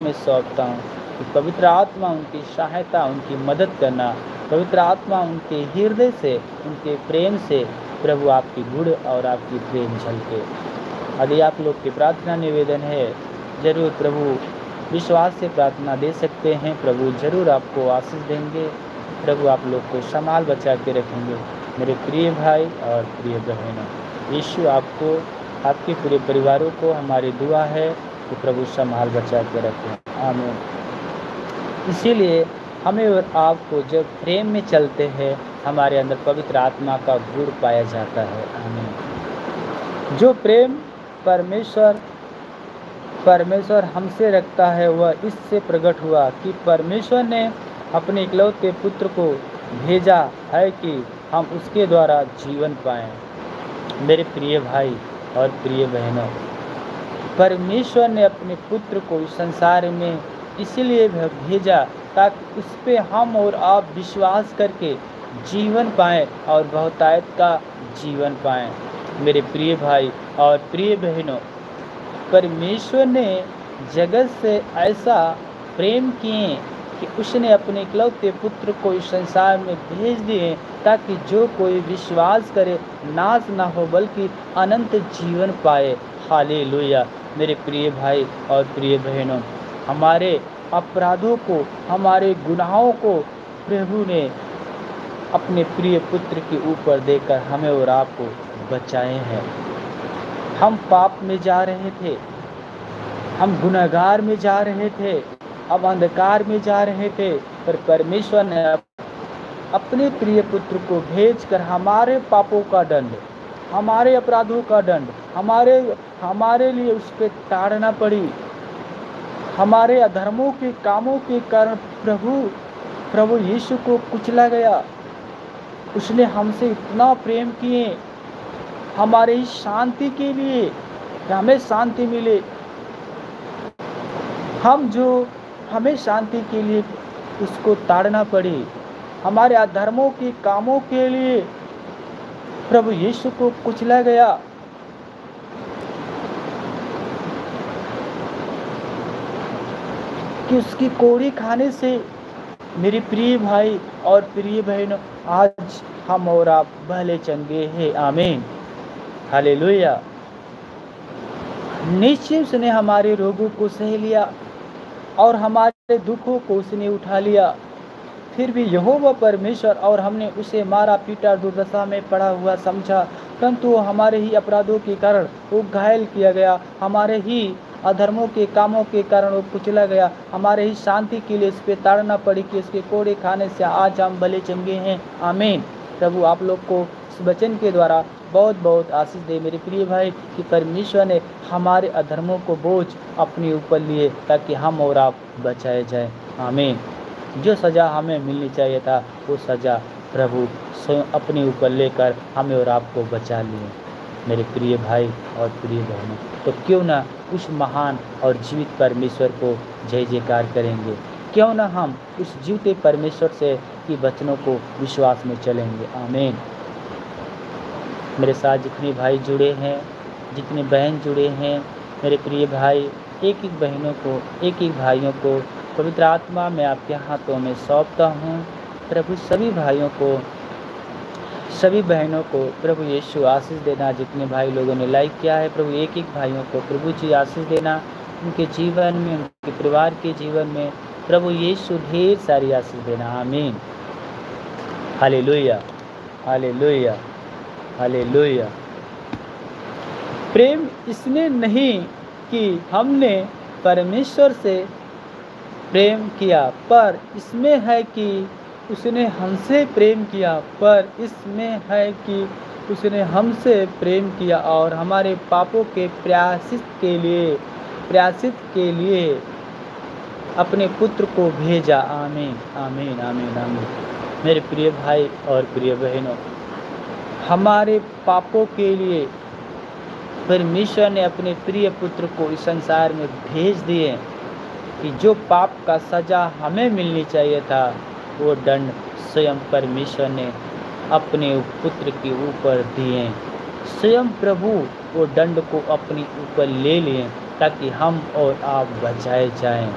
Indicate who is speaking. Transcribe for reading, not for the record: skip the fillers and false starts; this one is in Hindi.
Speaker 1: में सौंपता हूँ कि पवित्र आत्मा उनकी सहायता, उनकी मदद करना, पवित्र आत्मा उनके हृदय से, उनके प्रेम से प्रभु आपकी गुण और आपकी प्रेम झलके। यदि आप लोग की प्रार्थना निवेदन है, जरूर प्रभु विश्वास से प्रार्थना दे सकते हैं। प्रभु जरूर आपको आशीष देंगे। प्रभु आप लोग को संभाल बचा के रखेंगे। मेरे प्रिय भाई और प्रिय बहनों, यीशु आपको, आपके पूरे परिवारों को हमारी दुआ है कि प्रभु संभाल बचा के रखें। आमीन। इसीलिए हमें और आपको जब प्रेम में चलते हैं, हमारे अंदर पवित्र आत्मा का गुण पाया जाता है। आमीन। जो प्रेम परमेश्वर हमसे रखता है, वह इससे प्रकट हुआ कि परमेश्वर ने अपने इकलौते पुत्र को भेजा है कि हम उसके द्वारा जीवन पाएं। मेरे प्रिय भाई और प्रिय बहनों, परमेश्वर ने अपने पुत्र को इस संसार में इसलिए भेजा ताकि उस पर हम और आप विश्वास करके जीवन पाएं और बहुतायत का जीवन पाएं। मेरे प्रिय भाई और प्रिय बहनों, परमेश्वर ने जगत से ऐसा प्रेम किए कि उसने अपने इकलौते पुत्र को इस संसार में भेज दिए ताकि जो कोई विश्वास करे नाश ना हो बल्कि अनंत जीवन पाए। हालेलुया। मेरे प्रिय भाई और प्रिय बहनों, हमारे अपराधों को, हमारे गुनाहों को प्रभु ने अपने प्रिय पुत्र के ऊपर देकर हमें और आपको बचाए हैं। हम पाप में जा रहे थे, हम गुनहगार में जा रहे थे, अब अंधकार में जा रहे थे, पर परमेश्वर ने अपने प्रिय पुत्र को भेजकर हमारे पापों का दंड, हमारे अपराधों का दंड हमारे लिए उस पर ताड़ना पड़ी। हमारे अधर्मों के कामों के कारण प्रभु यीशु को कुचला गया। उसने हमसे इतना प्रेम किए हमारे ही शांति के लिए, हमें शांति मिले। हमें शांति के लिए उसको ताड़ना पड़ी। हमारे अधर्मों के कामों के लिए प्रभु यीशु को कुचला गया। कि उसकी कोड़ी खाने से मेरे प्रिय भाई और प्रिय बहनों, आज हम और आप भले चंगे हैं। आमीन। हालेलुया। निश्चय उसने हमारे रोगों को सह लिया और हमारे दुखों को उसने उठा लिया। फिर भी यहोवा परमेश्वर और हमने उसे मारा पीटा दुर्दशा में पड़ा हुआ समझा, परंतु हमारे ही अपराधों के कारण वो घायल किया गया, हमारे ही अधर्मों के कामों के कारण वो कुचला गया। हमारे ही शांति के लिए उस पर ताड़ना पड़ी कि उसके कोड़े खाने से आज हम भले चंगे हैं। आमीन। प्रभु आप लोग को इस वचन के द्वारा बहुत बहुत आशीष दे मेरे प्रिय भाई कि परमेश्वर ने हमारे अधर्मों को बोझ अपने ऊपर लिए ताकि हम और आप बचाए जाए। आमीन। जो सज़ा हमें मिलनी चाहिए था वो सज़ा प्रभु स्वयं अपने ऊपर लेकर हमें और आपको बचा लिए। मेरे प्रिय भाई और प्रिय बहनों, तो क्यों ना उस महान और जीवित परमेश्वर को जय जयकार करेंगे। क्यों ना हम उस जीवते परमेश्वर से की वचनों को विश्वास में चलेंगे। आमीन। मेरे साथ जितने भाई जुड़े हैं, जितने बहन जुड़े हैं, मेरे प्रिय भाई, एक एक बहनों को, एक एक भाइयों को पवित्र आत्मा में आपके हाथों में सौंपता हूँ। प्रभु सभी भाइयों को, सभी बहनों को प्रभु यीशु आशीष देना। जितने भाई लोगों ने लाइक किया है, प्रभु एक एक भाइयों को प्रभु जी आशीष देना। उनके जीवन में, उनके परिवार के जीवन में प्रभु यीशु ढेर सारी आशीष देना। आमीन। Hallelujah, hallelujah, hallelujah. प्रेम इसमें नहीं कि हमने परमेश्वर से प्रेम किया, पर इसमें है कि उसने हमसे प्रेम किया, पर इसमें है कि उसने हमसे प्रेम किया और हमारे पापों के प्रायश्चित के लिए अपने पुत्र को भेजा। आमीन, आमीन, आमीन, आमीन। मेरे प्रिय भाई और प्रिय बहनों, हमारे पापों के लिए परमेश्वर ने अपने प्रिय पुत्र को इस संसार में भेज दिए कि जो पाप का सज़ा हमें मिलनी चाहिए था वो दंड स्वयं परमेश्वर ने अपने पुत्र के ऊपर दिए। स्वयं प्रभु वो दंड को अपने ऊपर ले लिए ताकि हम और आप बचाए जाएं।